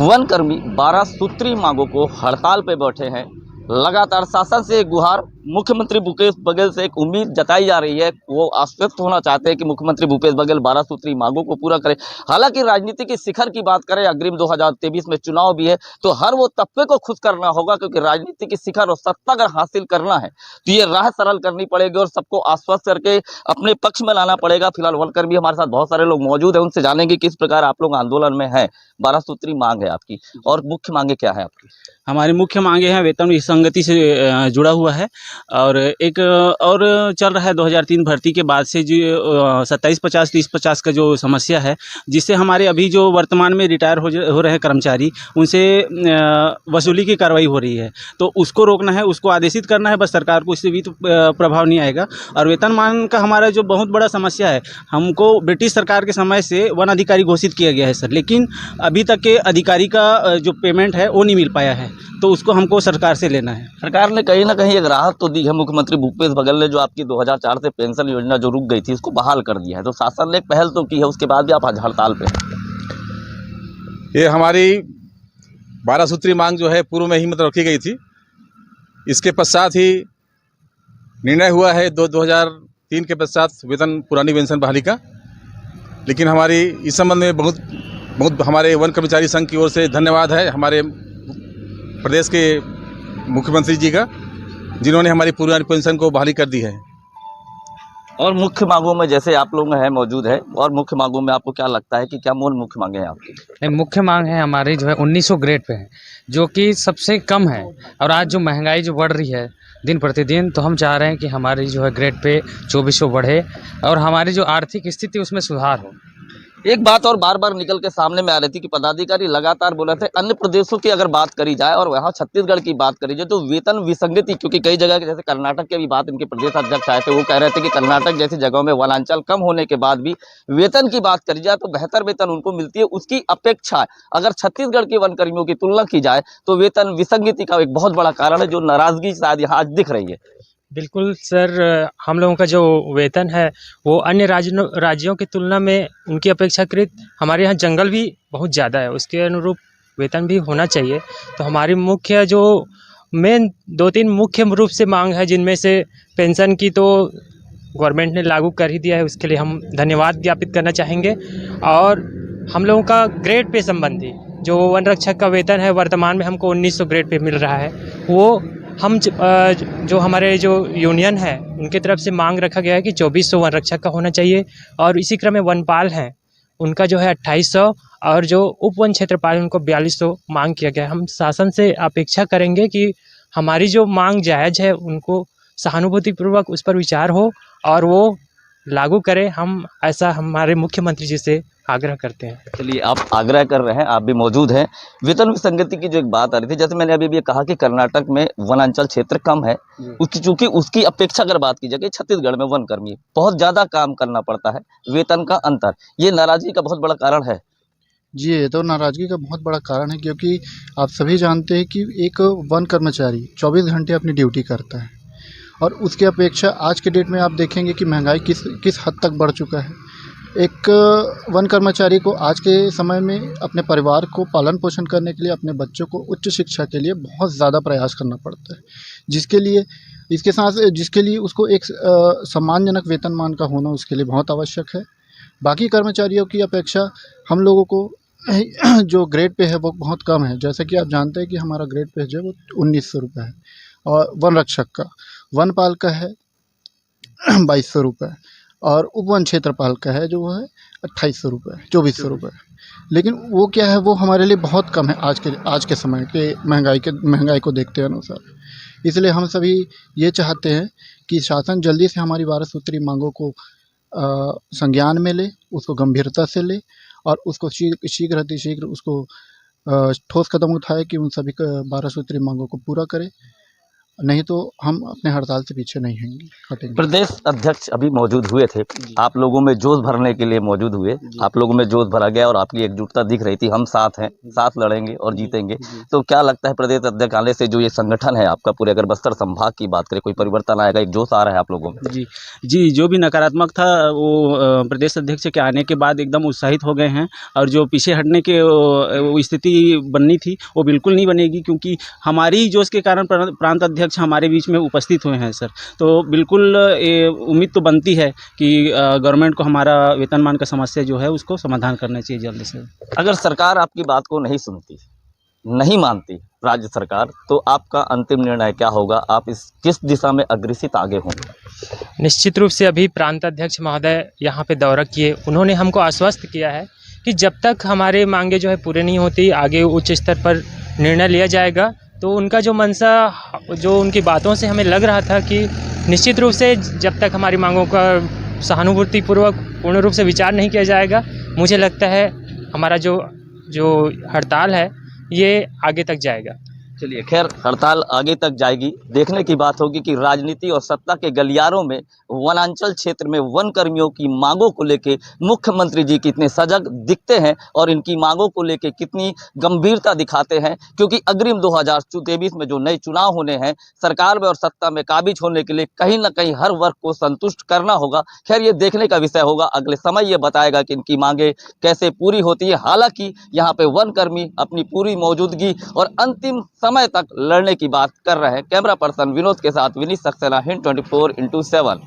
One कर्मी 12 सूत्री मांगों को हड़ताल पे बैठे हैं। लगातार शासन से गुहार, मुख्यमंत्री भूपेश बघेल से एक उम्मीद जताई जा रही है। वो आश्वस्त होना चाहते हैं कि मुख्यमंत्री भूपेश बघेल 12 सूत्री मांगों को पूरा करें। हालांकि राजनीति की शिखर की बात करें, अग्रिम 2023 में चुनाव भी है, तो हर वो तबके को खुश करना होगा, क्योंकि राजनीति की शिखर और सत्ता अगर हासिल करना है तो ये राह सरल करनी पड़ेगी और सबको आश्वस्त करके अपने पक्ष में लाना पड़ेगा। फिलहाल वन कर्मी हमारे साथ बहुत सारे लोग मौजूद है, उनसे जानेंगे किस प्रकार आप लोग आंदोलन में हैं। 12 सूत्री मांग है आपकी, और मुख्य मांगे क्या है आपकी? हमारी मुख्य मांगे हैं, वेतन विसंगति से जुड़ा हुआ है। और एक और चल रहा है 2003 भर्ती के बाद से जो 27-50 30-50 का जो समस्या है, जिससे हमारे अभी जो वर्तमान में रिटायर हो रहे हैं कर्मचारी, उनसे वसूली की कार्रवाई हो रही है। तो उसको रोकना है, उसको आदेशित करना है बस सरकार को, इससे भी तो प्रभाव नहीं आएगा। और वेतनमान का हमारा जो बहुत बड़ा समस्या है, हमको ब्रिटिश सरकार के समय से वन अधिकारी घोषित किया गया है सर, लेकिन अभी तक के अधिकारी का जो पेमेंट है वो नहीं मिल पाया है, तो उसको हमको सरकार से लेना है। सरकार ने कहीं ना कहीं एक राहत तो दी है। मुख्यमंत्री भूपेश बघेल ने जो आपकी 2004 से पेंशन योजना जो रुक गई थी, उसको बहाल कर दिया है, तो शासन ने एक पहल तो की है, उसके बाद भी आप आज हड़ताल पे हैं। ये हमारी 12 सूत्री मांग जो है पूर्व में ही रखी गई थी। इसके पश्चात ही निर्णय हुआ है 2003 के पश्चात वेतन पुरानी पेंशन बहाली का। लेकिन हमारी इस संबंध में बहुत हमारे वन कर्मचारी संघ की ओर से धन्यवाद है हमारे प्रदेश के मुख्यमंत्री जी का, जिन्होंने हमारी पुरानी पेंशन को बहाली कर दी है। और मुख्य मांगों में जैसे आप लोग हैं मौजूद है, और मुख्य मांगों में आपको क्या लगता है कि क्या मूल मुख्य मांगे हैं आपकी? नहीं, मुख्य मांग है हमारी जो है 1900 ग्रेड पे है, जो कि सबसे कम है। और आज जो महंगाई जो बढ़ रही है दिन प्रतिदिन, तो हम चाह रहे हैं कि हमारी जो है ग्रेड पे 2400 बढ़े और हमारी जो आर्थिक स्थिति उसमें सुधार हो। एक बात और बार बार निकल के सामने में आ रही थी कि पदाधिकारी लगातार बोल रहे थे, अन्य प्रदेशों की अगर बात करी जाए और वहाँ छत्तीसगढ़ की बात करी जाए तो वेतन विसंगति, क्योंकि कई जगह के जैसे कर्नाटक की भी बात इनके प्रदेश अध्यक्ष आए थे, वो कह रहे थे कि कर्नाटक जैसी जगहों में वनांचल कम होने के बाद भी वेतन की बात करी जाए तो बेहतर वेतन उनको मिलती है, उसकी अपेक्षा अगर छत्तीसगढ़ के वन कर्मियों की तुलना की जाए तो वेतन विसंगति का एक बहुत बड़ा कारण है, जो नाराजगी शायद यहाँ आज दिख रही है। बिल्कुल सर, हम लोगों का जो वेतन है वो अन्य राज्यों की तुलना में उनकी अपेक्षाकृत हमारे यहाँ जंगल भी बहुत ज़्यादा है, उसके अनुरूप वेतन भी होना चाहिए। तो हमारी मुख्य जो मेन 2-3 मुख्य रूप से मांग है, जिनमें से पेंशन की तो गवर्नमेंट ने लागू कर ही दिया है, उसके लिए हम धन्यवाद ज्ञापित करना चाहेंगे। और हम लोगों का ग्रेड पे संबंधी जो वन रक्षक का वेतन है, वर्तमान में हमको 1900 ग्रेड पे मिल रहा है, वो हम जो हमारे जो यूनियन है उनके तरफ से मांग रखा गया है कि 2400 वन रक्षक का होना चाहिए। और इसी क्रम में वनपाल हैं, उनका जो है 2800, और जो उप वन क्षेत्रपाल उनको 4200 मांग किया गया है। हम शासन से अपेक्षा करेंगे कि हमारी जो मांग जायज़ है उनको सहानुभूतिपूर्वक उस पर विचार हो और वो लागू करें। हम ऐसा हमारे मुख्यमंत्री जी से आग्रह करते हैं। चलिए, आप आग्रह कर रहे हैं, आप भी मौजूद हैं। वेतन विसंगति की जो एक बात आ रही थी, जैसे मैंने अभी भी कहा कि कर्नाटक में वनांचल क्षेत्र कम है, उसकी चूंकि उसकी अपेक्षा अगर बात की जाए कि छत्तीसगढ़ में वन कर्मी बहुत ज़्यादा काम करना पड़ता है, वेतन का अंतर, ये नाराजगी का बहुत बड़ा कारण है। जी, ये तो नाराज़गी का बहुत बड़ा कारण है, क्योंकि आप सभी जानते हैं कि एक वन कर्मचारी 24 घंटे अपनी ड्यूटी करता है, और उसकी अपेक्षा आज के डेट में आप देखेंगे कि महंगाई किस हद तक बढ़ चुका है। एक वन कर्मचारी को आज के समय में अपने परिवार को पालन पोषण करने के लिए, अपने बच्चों को उच्च शिक्षा के लिए बहुत ज़्यादा प्रयास करना पड़ता है, जिसके लिए उसको एक सम्मानजनक वेतनमान का होना उसके लिए बहुत आवश्यक है। बाकी कर्मचारियों की अपेक्षा हम लोगों को जो ग्रेड पे है वो बहुत कम है। जैसे कि आप जानते हैं कि हमारा ग्रेड पे जो है वो 1900 रुपये है, और वन रक्षक का, वनपाल का है 2200 रुपये, और उपवन क्षेत्रपाल का है जो है 2800 रुपये, 2400 रुपये। लेकिन वो क्या है, वो हमारे लिए बहुत कम है आज के समय के महंगाई को देखते अनुसार। इसलिए हम सभी ये चाहते हैं कि शासन जल्दी से हमारी 12 सूत्री मांगों को संज्ञान में ले, उसको गंभीरता से ले, और उसको शीघ्र अतिशीघ्र उसको ठोस कदम उठाए कि उन सभी 12 सूत्री मांगों को पूरा करे। नहीं तो हम अपने हड़ताल से पीछे नहीं हटेंगे। प्रदेश अध्यक्ष अभी मौजूद हुए थे, आप लोगों में जोश भरने के लिए मौजूद हुए, आप लोगों में जोश भरा गया और आपकी एकजुटता दिख रही थी, हम साथ हैं, साथ लड़ेंगे और जीतेंगे। तो क्या लगता है प्रदेश अध्यक्ष आने से जो ये संगठन है आपका, पूरे अगर बस्तर संभाग की बात करें, कोई परिवर्तन आएगा, एक जोश आ रहा है आप लोगों में? जी, जो भी नकारात्मक था वो प्रदेश अध्यक्ष के आने के बाद एकदम उत्साहित हो गए हैं, और जो पीछे हटने के वो स्थिति बननी थी वो बिल्कुल नहीं बनेगी, क्योंकि हमारी जोश के कारण प्रांत अध्यक्ष हमारे बीच में उपस्थित हुए हैं सर। तो बिल्कुल ये उम्मीद तो बनती है कि गवर्नमेंट को हमारा वेतनमान का समस्या जो है उसको समाधान करना चाहिए जल्दी से। अगर सरकार आपकी बात को नहीं सुनती, नहीं मानती राज्य सरकार, तो आपका अंतिम निर्णय क्या होगा? आप इस किस दिशा में अग्रसित आगे होंगे? निश्चित रूप से अभी प्रांत अध्यक्ष महोदय यहाँ पे दौरा किए, उन्होंने हमको आश्वस्त किया है कि जब तक हमारे मांगे जो है पूरे नहीं होती, आगे उच्च स्तर पर निर्णय लिया जाएगा। तो उनका जो मंशा, जो उनकी बातों से हमें लग रहा था कि निश्चित रूप से जब तक हमारी मांगों का सहानुभूतिपूर्वक पूर्ण रूप से विचार नहीं किया जाएगा, मुझे लगता है हमारा जो हड़ताल है ये आगे तक जाएगा। चलिए, खैर हड़ताल आगे तक जाएगी, देखने की बात होगी कि राजनीति और सत्ता के गलियारों में वनांचल क्षेत्र में वन कर्मियों की मांगों को लेके मुख्यमंत्री जी कितने सजग दिखते हैं और इनकी मांगों को लेके कितनी गंभीरता दिखाते हैं, क्योंकि अग्रिम 2023 में जो नए चुनाव होने हैं, सरकार में और सत्ता में काबिज होने के लिए कहीं ना कहीं हर वर्ग को संतुष्ट करना होगा। खैर ये देखने का विषय होगा, अगले समय ये बताएगा कि इनकी मांगे कैसे पूरी होती है। हालांकि यहाँ पे वन कर्मी अपनी पूरी मौजूदगी और अंतिम समय तक लड़ने की बात कर रहे हैं। कैमरा पर्सन विनोद के साथ विनीत सक्सेना, हिंद 24/7।